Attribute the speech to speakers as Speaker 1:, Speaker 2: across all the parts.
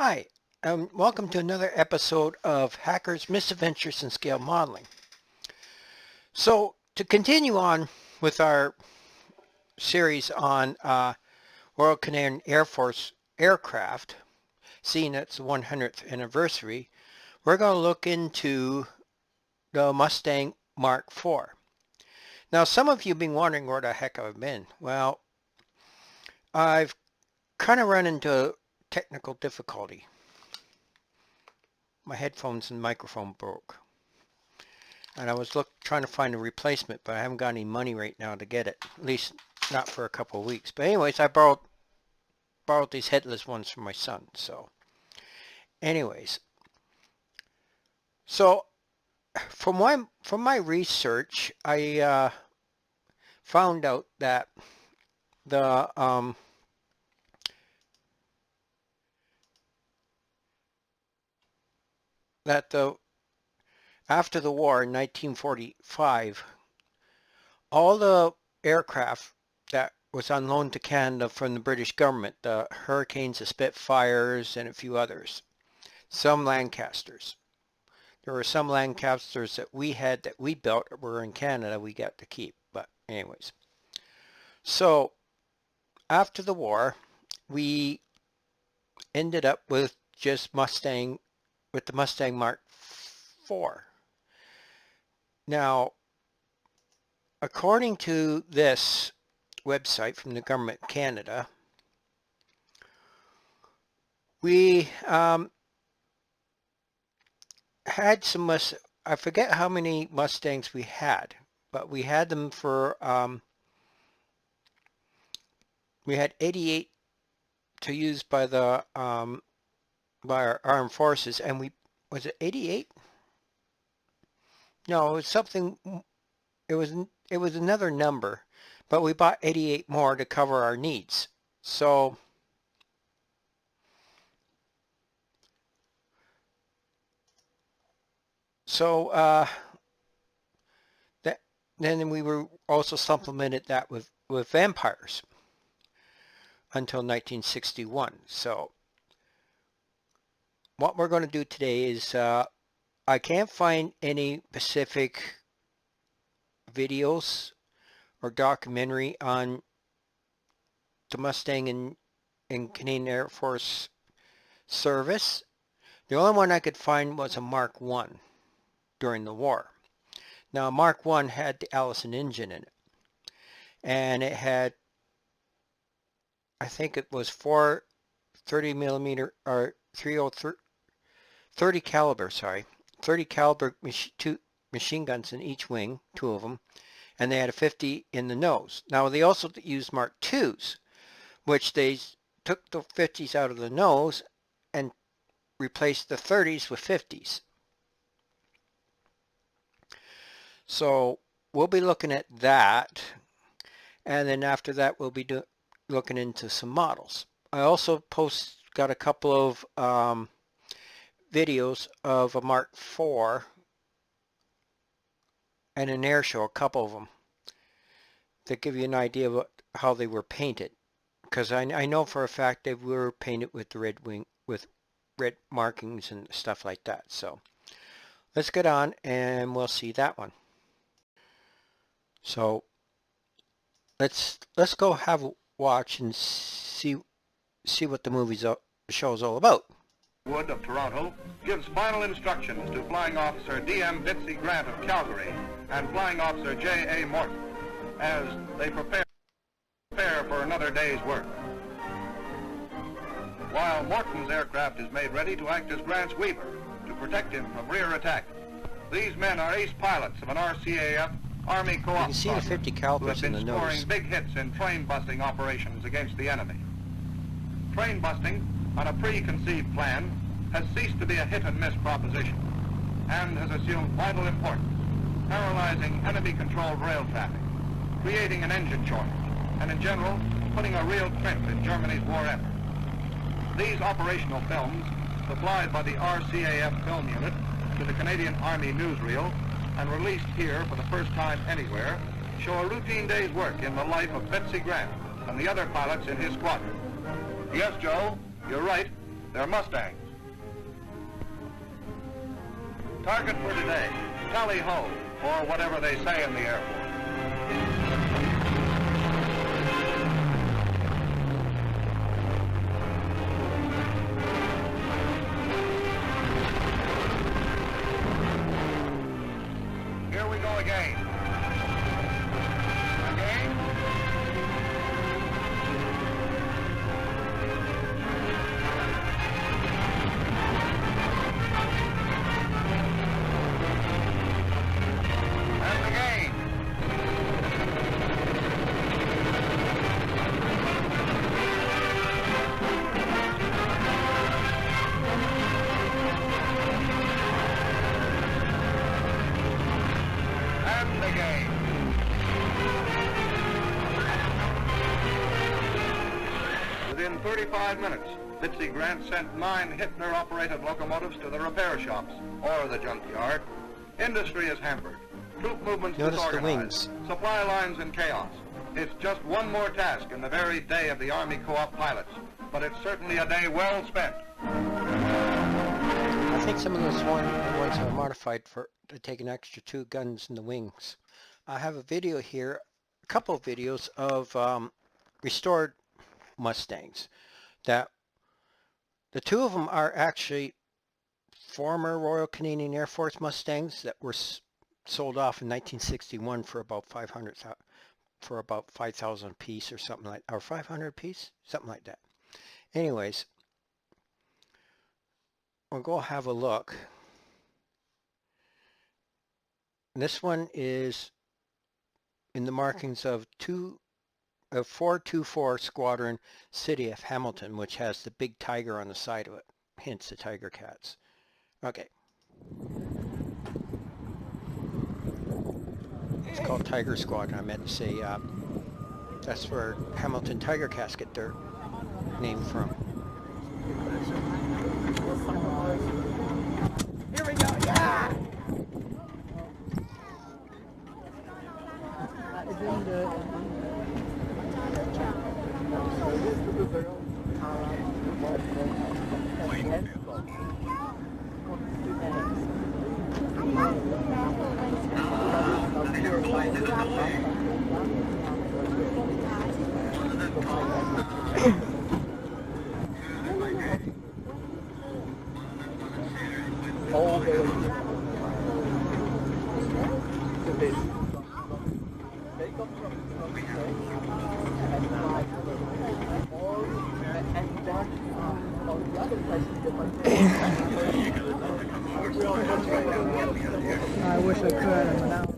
Speaker 1: Hi, and welcome to another episode of Hackers, Misadventures in Scale Modeling. So, to continue on with our series on Royal Canadian Air Force aircraft, seeing its 100th anniversary, we're going to look into the Mustang Mark IV. Now, some of you have been wondering where the heck I've been. Well, I've kind of run into technical difficulty. My headphones and microphone broke, and I was trying to find a replacement, but I haven't got any money right now to get it, at least not for a couple of weeks. But anyways, I borrowed these headless ones from my son. So anyways, so from my research, I found out that the after the war in 1945, all the aircraft that was on loan to Canada from the British government, the Hurricanes, the Spitfires, and a few others, some Lancasters. There were some Lancasters that we had that we built that were in Canada we got to keep. But anyways, so after the war, we ended up with just the Mustang Mark IV. Now, according to this website from the Government of Canada, we had some, I forget how many Mustangs we had, but we had them for, we had 88 to use by the, by our armed forces, and was it 88? No, it was something, it was another number, but we bought 88 more to cover our needs. So then we were also supplemented that with Vampires until 1961. So what we're going to do today is I can't find any specific videos or documentary on the Mustang in Canadian Air Force service. The only one I could find was a Mark I during the war. Now, Mark I had the Allison engine in it, and it had, I think it was 4 30 millimeter or 30 caliber, 30 caliber two machine guns in each wing, 2 of them, and they had a 50 in the nose. Now they also used Mark IIs, which they took the 50s out of the nose and replaced the 30s with 50s. So we'll be looking at that, and then after that we'll be looking into some models. I also got a couple of videos of a Mark IV and an air show, a couple of them, that give you an idea of how they were painted. Because I know for a fact they were painted with the red wing, with red markings and stuff like that. So let's get on and we'll see that one. So let's go have a watch and see what the show's all about.
Speaker 2: Wood of Toronto gives final instructions to Flying Officer D.M. Bitsy Grant of Calgary and Flying Officer J.A. Morton as they prepare for another day's work. While Morton's aircraft is made ready to act as Grant's weaver to protect him from rear attack. These men are ace pilots of an RCAF Army co-op.
Speaker 1: You can see the 50 calibers in the nose.
Speaker 2: Scoring big hits in train busting operations against the enemy. Train busting on a preconceived plan has ceased to be a hit-and-miss proposition and has assumed vital importance, paralyzing enemy-controlled rail traffic, creating an engine shortage, and in general, putting a real crimp in Germany's war effort. These operational films, supplied by the RCAF Film Unit to the Canadian Army newsreel and released here for the first time anywhere, show a routine day's work in the life of Betsy Grant and the other pilots in his squadron. Yes, Joe, you're right. They're Mustangs. Target for today, tally-ho, or whatever they say in the Air Force. Here we go again. Again. And again. And again. Within 35 minutes, Bitsy Grant sent 9 Hittner-operated locomotives to the repair shops, or the junkyard. Industry is hampered. Troop movements
Speaker 1: Notice the
Speaker 2: disorganized.
Speaker 1: wings.
Speaker 2: Supply lines in chaos. It's just one more task in the very day of the Army Co-op pilots, but it's certainly a day well spent.
Speaker 1: I think some of those ones are modified to take an extra 2 guns in the wings. I have a video here, a couple of videos of restored Mustangs. That the 2 of them are actually former Royal Canadian Air Force Mustangs that were sold off in 1961 for about 5,000 a piece or something like, or 500 a piece, something like that. Anyways, we'll go have a look. This one is in the markings of 424 Squadron, City of Hamilton, which has the big tiger on the side of it, hence the tiger cats. Okay. It's called Tiger Squadron. I meant to say that's where Hamilton Tiger Cats get their name from. Here we go, yeah!
Speaker 3: I wish I could. I'm out.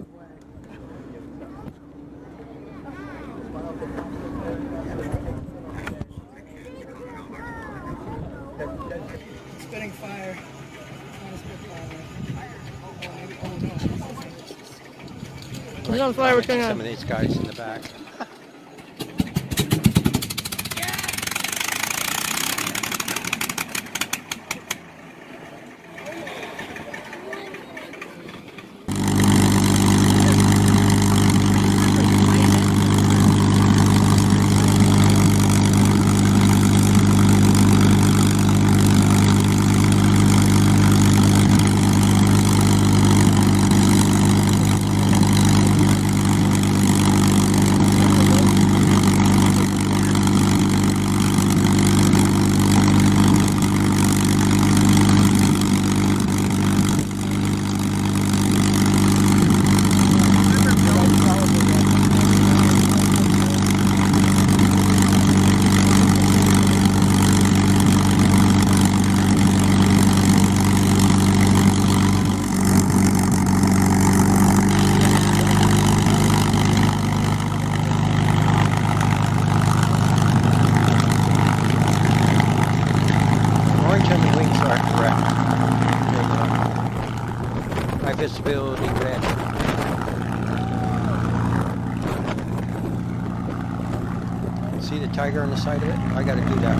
Speaker 3: Spitting fire. There's on fire. What's going on?
Speaker 1: Some of these guys in the back. Visibility red. See the tiger on the side of it? I gotta do that.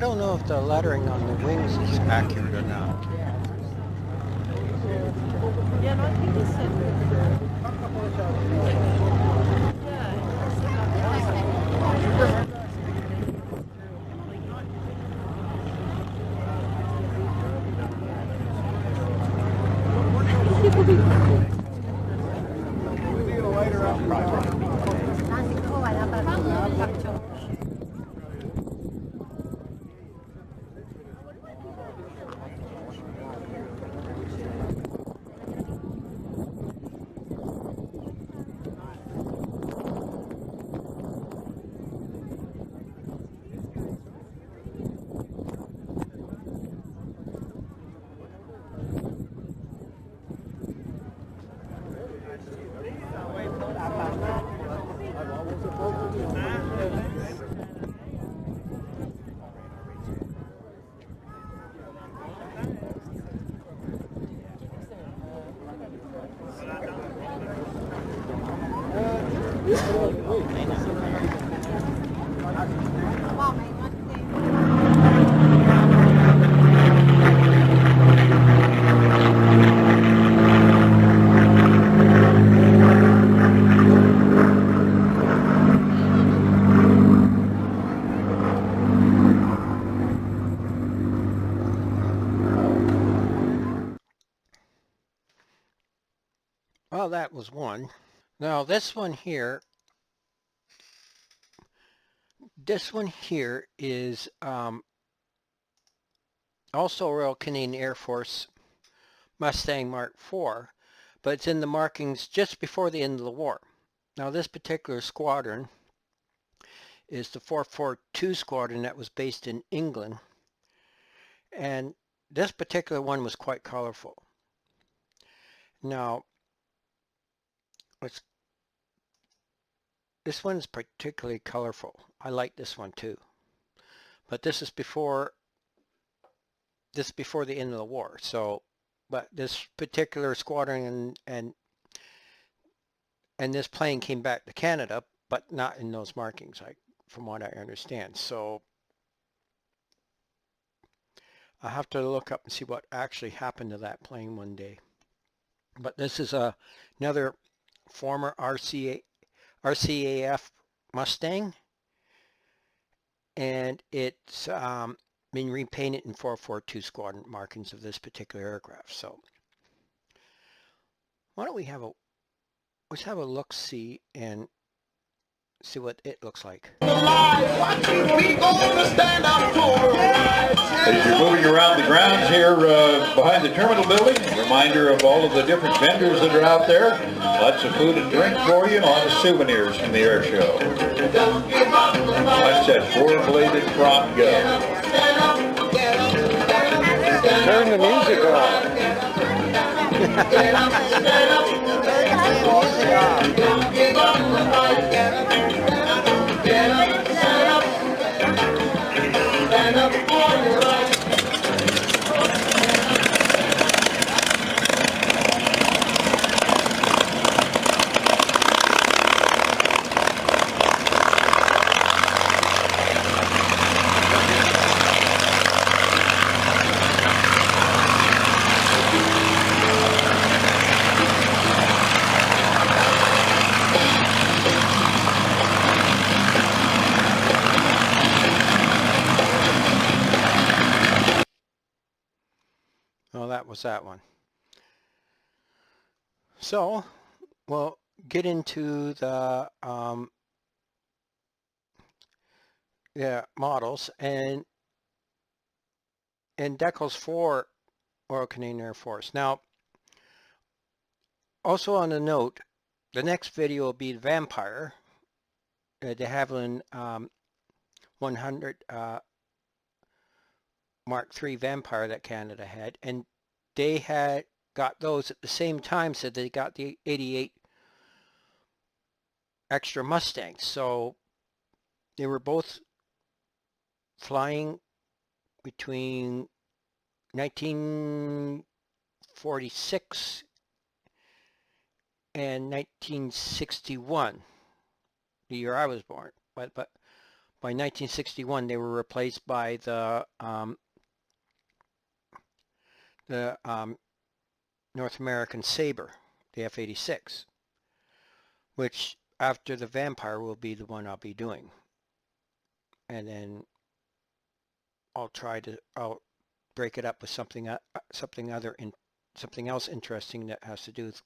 Speaker 1: don't know if the lettering on the wings is accurate or not.
Speaker 3: Yeah, no, I think he said.
Speaker 1: Well, that was one. Now this one here is also Royal Canadian Air Force Mustang Mark IV, but it's in the markings just before the end of the war. Now this particular squadron is the 442 squadron that was based in England, and this particular one was quite colorful. Now this one is particularly colorful. I like this one too, but this is before the end of the war. So, but this particular squadron and this plane came back to Canada, but not in those markings, from what I understand. So I have to look up and see what actually happened to that plane one day. But this is another former RCAF Mustang, and it's been repainted in 442 squadron markings of this particular aircraft. So why don't let's have a look-see and see what it looks like.
Speaker 4: As you're moving around the grounds here behind the terminal building, a reminder of all of the different vendors that are out there. Lots of food and drink for you, and a lot of souvenirs from the air show. Watch that four-bladed prop go.
Speaker 1: Turn the music off. Well, that was that one. So we'll get into the models and decals for Royal Canadian Air Force. Now, also on a note, the next video will be the Vampire, de Havilland 100 Mark III Vampire that Canada had, and they had got those at the same time, so they got the 88 extra Mustangs. So they were both flying between 1946 and 1961, the year I was born. But by 1961, they were replaced by the North American Sabre, the F-86, which after the Vampire will be the one I'll be doing. And then I'll break it up with something else interesting that has to do with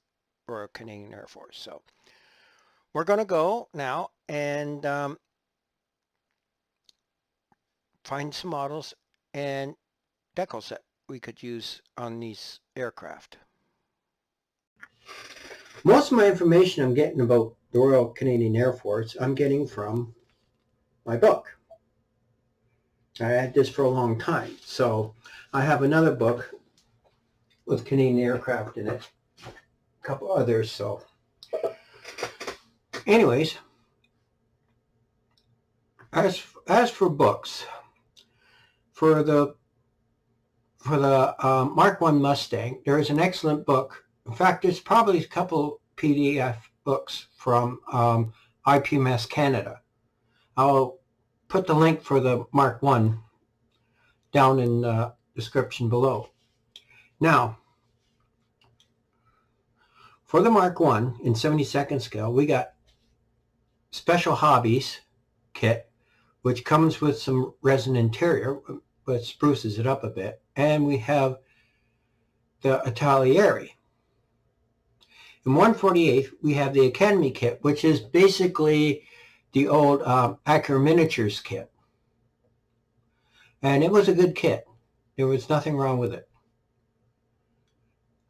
Speaker 1: Royal Canadian Air Force. So we're going to go now and find some models and decals that we could use on these aircraft. Most of my information I'm getting about the Royal Canadian Air Force, I'm getting from my book. I had this for a long time, so I have another book with Canadian aircraft in it, a couple others. So anyways, as for books, for the Mark I Mustang, there is an excellent book. In fact, there's probably a couple PDF books from IPMS Canada. I'll put the link for the Mark I down in the description below. Now, for the Mark I in 72nd scale, we got Special Hobbies kit, which comes with some resin interior, but spruces it up a bit. And we have the Atelieri. In 148, we have the Academy kit, which is basically the old Acura Miniatures kit. And it was a good kit. There was nothing wrong with it.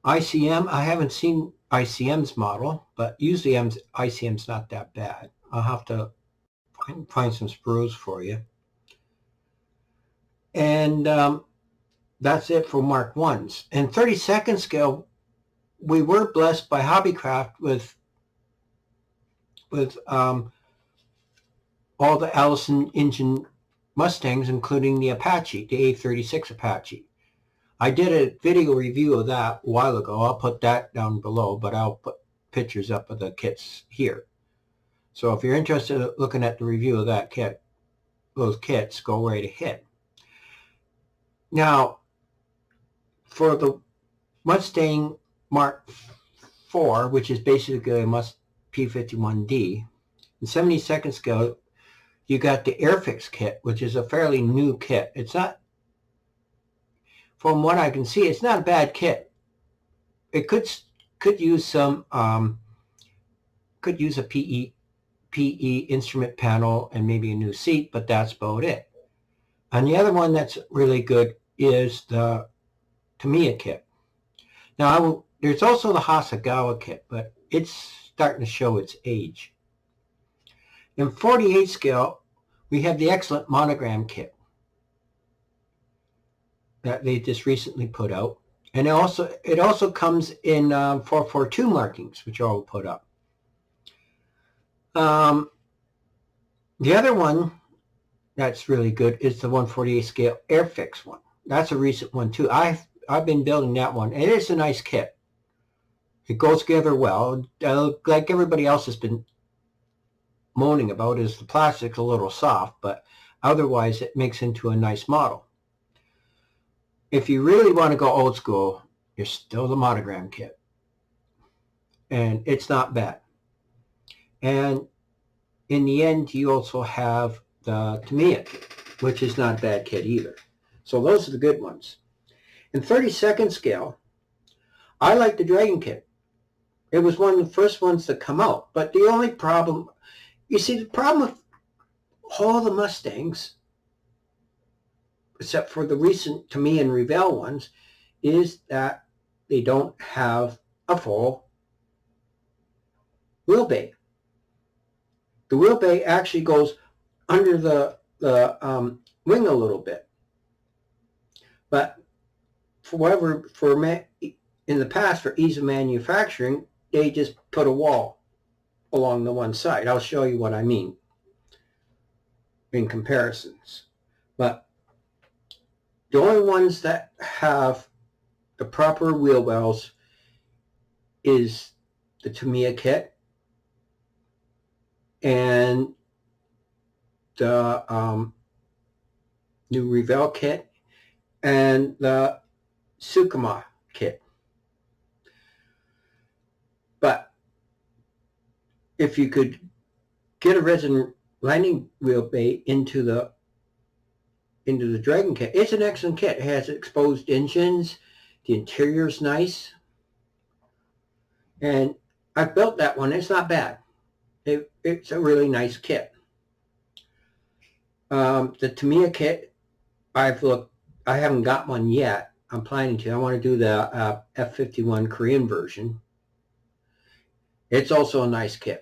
Speaker 1: ICM, I haven't seen ICM's model, but usually ICM's not that bad. I'll have to find some sprues for you. And that's it for Mark I's. In 32nd scale, we were blessed by Hobbycraft with all the Allison engine Mustangs, including the Apache, the A36 Apache. I did a video review of that a while ago. I'll put that down below, but I'll put pictures up of the kits here. So if you're interested in looking at the review of that kit, those kits, go right ahead. Now, for the Mustang Mark IV, which is basically a P-51D, in 72nd scale, you got the Airfix kit, which is a fairly new kit. It's not, from what I can see, it's not a bad kit. It could use some, could use a PE instrument panel and maybe a new seat, but that's about it. And the other one that's really good is the Tamiya kit. Now, there's also the Hasegawa kit, but it's starting to show its age. In 48 scale, we have the excellent Monogram kit that they just recently put out. And it also comes in 442 markings, which are all put up. The other one that's really good is the 148 scale Airfix one. That's a recent one too. I've been building that one, and it's a nice kit. It goes together well. Like everybody else has been moaning about, is the plastic's a little soft, but otherwise it makes into a nice model. If you really want to go old school, you're still the Monogram kit, and it's not bad. And in the end, you also have the Tamiya kit, which is not a bad kit either. So those are the good ones. In 32nd scale, I like the Dragon kit. It was one of the first ones to come out. But the only problem, you see, the problem with all the Mustangs, except for the recent Tamiya and Revell ones, is that they don't have a full wheel bay. The wheel bay actually goes under the wing a little bit. But in the past, for ease of manufacturing, they just put a wall along the one side. I'll show you what I mean in comparisons. But the only ones that have the proper wheel wells is the Tamiya kit and the new Revell kit and the Sukima kit. But if you could get a resin landing wheel bay into the Dragon kit, it's an excellent kit. It has exposed engines. The interior is nice. And I built that one. It's not bad. It's a really nice kit. The Tamiya kit, I haven't got one yet. I'm planning to. I want to do the F51 Korean version. It's also a nice kit.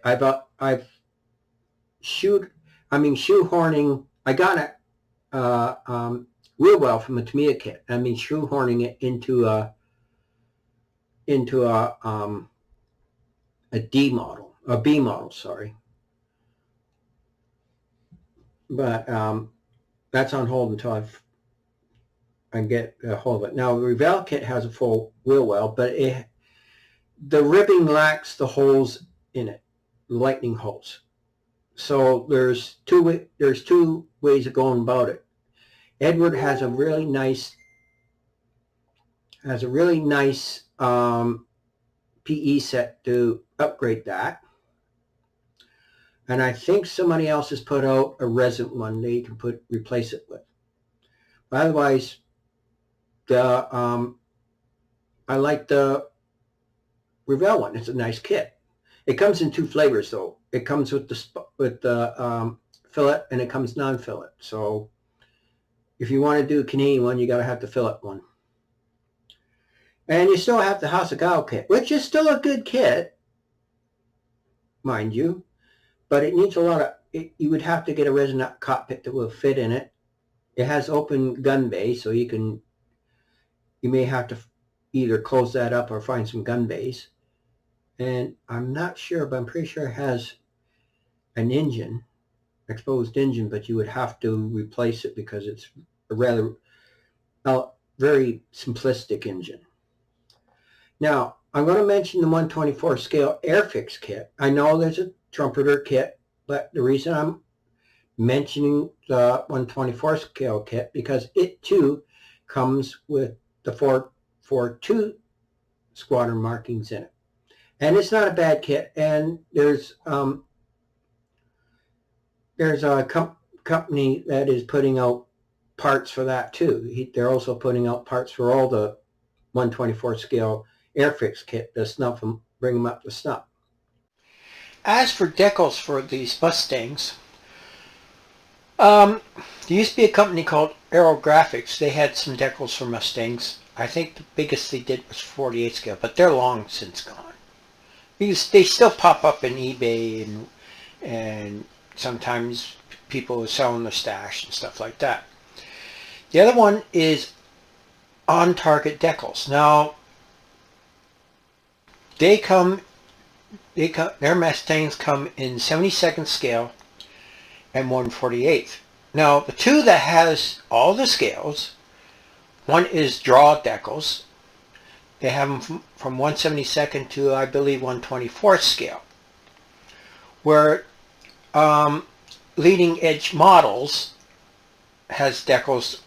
Speaker 1: Shoehorning. I got a wheel well from a Tamiya kit. Shoehorning it into a B model, sorry. But that's on hold until I get a hold of it. Now, the Revell kit has a full wheel well, but the ribbing lacks the holes in it, lightning holes. So there's two ways of going about it. Edward has a really nice PE set to upgrade that. And I think somebody else has put out a resin one that you can replace it with. But otherwise, I like the Revell one. It's a nice kit. It comes in two flavors though. It comes with the fillet, and it comes non-fillet. So if you want to do a Canadian one, you got to have the fillet one. And you still have the Hasegawa kit, which is still a good kit, mind you. But it needs a lot of, you would have to get a resin cockpit that will fit in it. It has open gun bay, so you may have to either close that up or find some gun bays. And I'm not sure, but I'm pretty sure it has an engine, exposed engine, but you would have to replace it because it's a very simplistic engine. Now, I'm going to mention the 124 scale Airfix kit. I know there's a trumpeter kit, but the reason I'm mentioning the 124 scale kit because it too comes with the 442 squadron markings in it. And it's not a bad kit, and there's a company that is putting out parts for that too. They're also putting out parts for all the 124 scale Airfix kit to snuff them, bring them up to snuff. As for decals for these Mustangs, there used to be a company called Aerographics. They had some decals for Mustangs. I think the biggest they did was 48 scale, but they're long since gone. They still pop up in eBay and sometimes people are selling their stash and stuff like that. The other one is On Target decals. Now, their Mustangs come in 72nd scale and 1/48th. Now, the two that has all the scales, one is draw decals. They have them from 1/72nd to, I believe, 1/24th scale. Where leading edge models has decals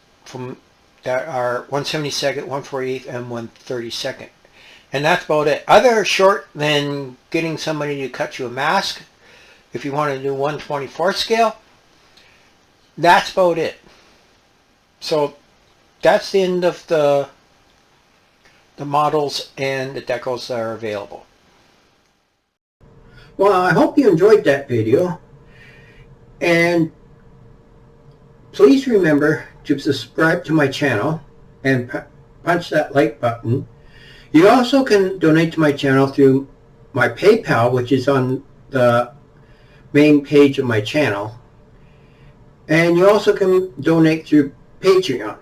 Speaker 1: that are 1/72nd, 1/48th, and 1/32nd. And that's about it. Other short than getting somebody to cut you a mask, if you want to do 1/24th scale, that's about it. So that's the end of the models and the decals that are available. Well, I hope you enjoyed that video, and please remember to subscribe to my channel and punch that like button. You also can donate to my channel through my PayPal, which is on the main page of my channel, and you also can donate through Patreon.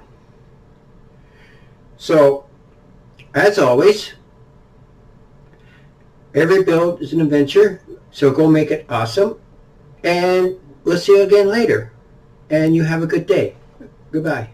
Speaker 1: So, as always, every build is an adventure, so go make it awesome, and we'll see you again later, and you have a good day. Goodbye.